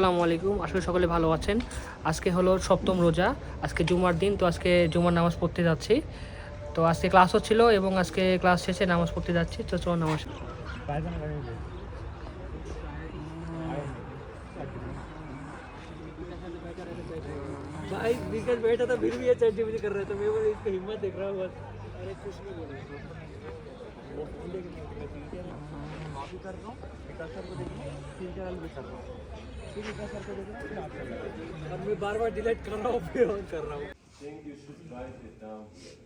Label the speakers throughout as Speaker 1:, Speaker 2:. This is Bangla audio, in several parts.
Speaker 1: আসসালামু আলাইকুম। আশা করি সকলে ভালো আছেন। আজকে হলো সপ্তম রোজা, আজকে জুমার দিন। তো আজকে জুমার নামাজ পড়তে যাচ্ছি। তো আজকে ক্লাস হচ্ছিল এবং আজকে ক্লাস শেষে নামাজ পড়তে যাচ্ছি। তো চলো নামাজ। भाई विकेट बैठा था फिर भी ये चड्डी कर रहे थे। मैं बोला इसकी हिम्मत देख रहा हूँ बस। अरे कुछ नहीं बोले माफी कर रहा हूँ, विकास सर को देख रहा हूँ, तीन चार भी कर रहा हूँ, फिर विकास सर को देख रहा हूँ, फिर आपको देख रहा हूँ। अब मैं बार बार डिलीट कर रहा हूँ, फिर ऑन कर रहा हूँ।
Speaker 2: Think you should write it down here.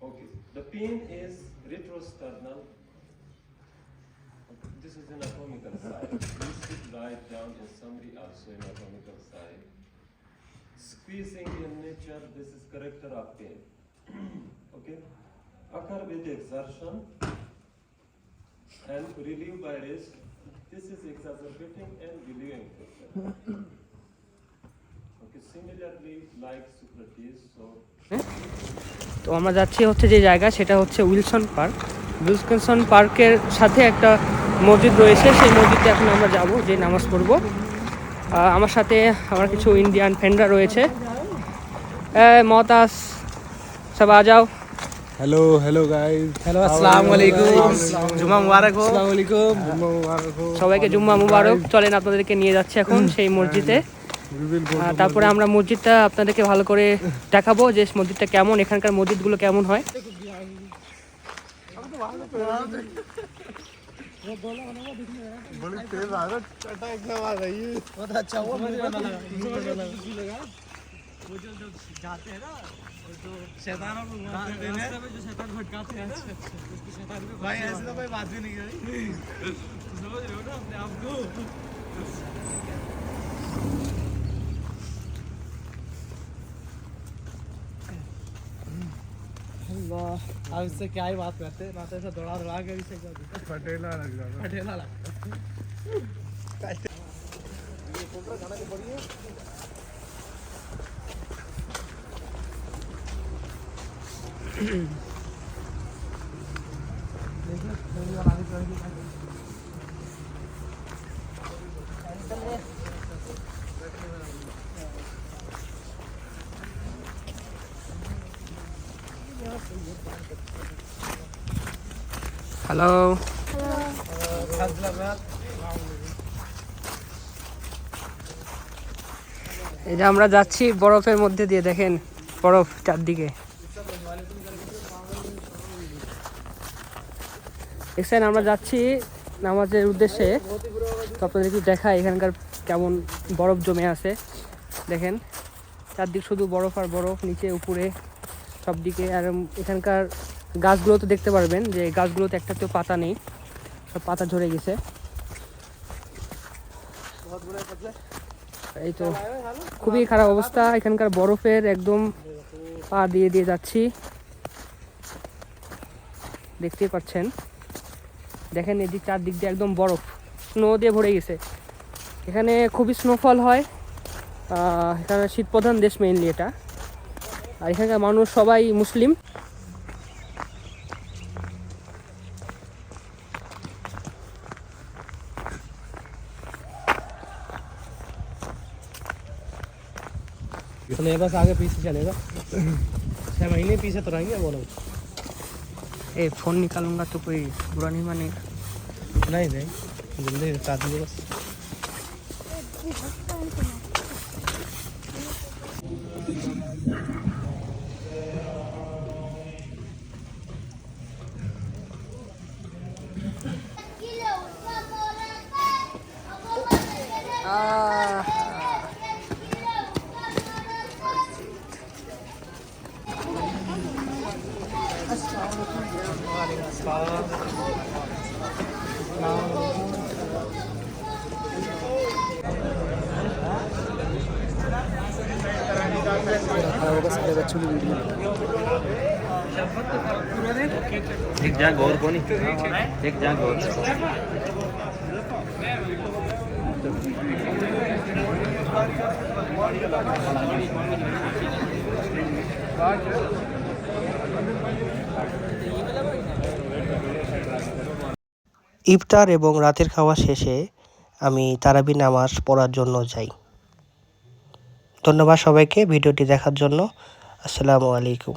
Speaker 2: Okay. The pin is retrosternal. Okay. This is anatomical side. You should write down in summary also anatomical side. Squeezing in nature, this is character of pain. Okay. Occur with exertion and relieve by rest. This is exacerbating and relieving pressure. Okay. Similarly, like Socrates, so.
Speaker 1: তো আমরা যাচ্ছি হচ্ছে যে জায়গা, সেটা হচ্ছে উইলসন পার্ক। উইলসন পার্কের সাথে একটা মসজিদ রয়েছে, সেই মসজিদে এখন আমরা যাব, যে নামাজ পড়ব। আমার সাথে আমার কিছু ইন্ডিয়ান ফ্রেন্ডরা রয়েছে। মতাস সব আ যাও।
Speaker 3: Hello guys.
Speaker 4: हेलो अस्सलाम वालेकुम। जुम्मा मुबारक हो।
Speaker 3: अस्सलाम वालेकुम। जुम्मा मुबारक हो।
Speaker 1: সবাইকে জুম্মা মুবারক। চলেন আপনাদেরকে নিয়ে যাচ্ছি এখন সেই মসজিদে। তারপরে আমরা মসজিদটা আপনাদেরকে ভালো করে দেখাবো যে মসজিদটা কেমন, এখানকার মসজিদগুলো কেমন হয়।
Speaker 3: बड़ी तेज आ रहा चटा एकदम आ रही है।
Speaker 4: बहुत अच्छा वो मुझे लगा वो जो जाते हैं ना, जो शैतानों को मारते हैं, रास्ते में जो शैतान भटकाते हैं ना, उसकी शैतान पे भाई ऐसे तो कोई बात भी नहीं करी। समझ रहे हो ना अपने आप को। अब इससे क्या ही बात करते, ना तो ऐसा दौड़ा दौड़ा के इसे
Speaker 3: पटेला लग जाता।
Speaker 4: पटेला लगता
Speaker 1: হ্যালো। এই যে আমরা যাচ্ছি বরফের মধ্যে দিয়ে, দেখেন বরফ চারদিকে। দেখছেন আমরা যাচ্ছি নামাজের উদ্দেশ্যে। তো আপনাদের একটু দেখাই এখানকার কেমন বরফ জমে আছে। দেখেন চারদিক শুধু বরফ আর বরফ, নিচে উপরে সব দিকে। আর এখানকার গাছগুলো তো দেখতে পারবেন যে গাছগুলোতে একটাতেও পাতা নেই, সব পাতা ঝরে গেছে। এই তো খুবই খারাপ অবস্থা এখানকার বরফের, একদম পা দিয়ে দিয়ে যাচ্ছি, দেখতেই পাচ্ছেন। দেখেন এদিক চারদিক দিয়ে একদম বরফ, স্নো দিয়ে ভরে গেছে। এখানে খুবই স্নোফল হয়, এখানে শীত প্রধান দেশ মেইনলি এটা। আর এখানকার মানুষ সবাই মুসলিম।
Speaker 4: बस आगे पीछे चलेगा, 6 महीने पीछे तो रहेंगे वो लोग।
Speaker 1: ए फोन निकालूंगा तो कोई बुरा नहीं मानेगा।
Speaker 4: नहीं नहीं जल्दी चाहती है बस।
Speaker 5: एक जा गौर कोनी एक जा गौर
Speaker 6: ইফতার এবং রাতের খাওয়া শেষে আমি তারাবি নামাজ পড়ার জন্য যাই। ধন্যবাদ সবাইকে ভিডিওটি দেখার জন্য। আসসালামু আলাইকুম।